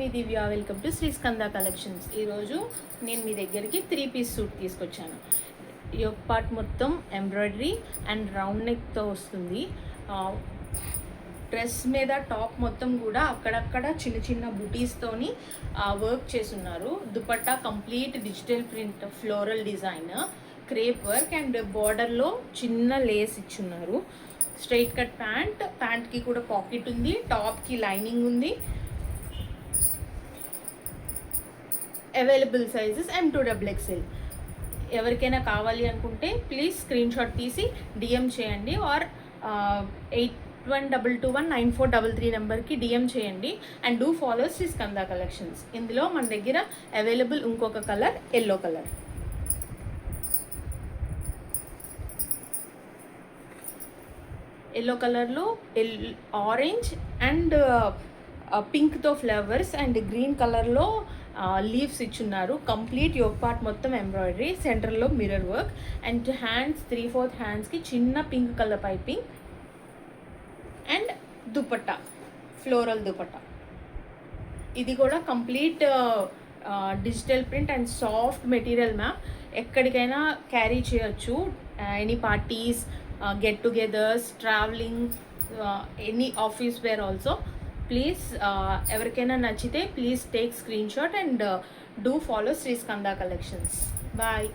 Me Divya. Welcome to Shri Skanda collections. ఈరోజు నేను మీ దగ్గరికి 3-పీస్ సూట్ తీసుకొచ్చాను. యోక్ పార్ట్ మొత్తం ఎంబ్రాయిడరీ అండ్ రౌండ్ నెక్తో వస్తుంది. డ్రెస్ మీద టాప్ మొత్తం కూడా అక్కడక్కడ చిన్న చిన్న బుటీస్తోని వర్క్ చేస్తున్నారు. Dupatta complete digital print floral design, crepe work and బార్డర్లో చిన్న లేస్ ఇచ్చున్నారు. స్ట్రైట్ కట్ ప్యాంట్కి కూడా పాకెట్ ఉంది, టాప్కి లైనింగ్ ఉంది. Available sizes M2XXL. ఎవరికైనా కావాలి అనుకుంటే ప్లీజ్ స్క్రీన్ షాట్ తీసి డిఎం చేయండి ఆర్ 8122194333 నెంబర్కి డిఎం చేయండి. And do follow Shri Skanda collections. ఇందులో మన దగ్గర అవైలబుల్ ఇంకొక కలర్ ఎల్లో కలర్. ఎల్లో కలర్లో ఆరెంజ్ అండ్ పింక్తో ఫ్లవర్స్ అండ్ గ్రీన్ కలర్లో లీవ్స్ ఇచ్చున్నారు. కంప్లీట్ యోక్ పార్ట్ మొత్తం ఎంబ్రాయిడరీ, సెంటర్లో మిర్రర్ వర్క్ అండ్ హ్యాండ్స్ 3/4 హ్యాండ్స్కి చిన్న pink colour piping and dupatta floral dupatta. ఇది కూడా complete digital print and soft material ma'am. ఎక్కడికైనా క్యారీ చేయొచ్చు. Any parties, get togethers, travelling, any office wear also. Please ఎవరికైనా నచ్చితే please take screenshot and do follow Shri Skanda collections. Bye.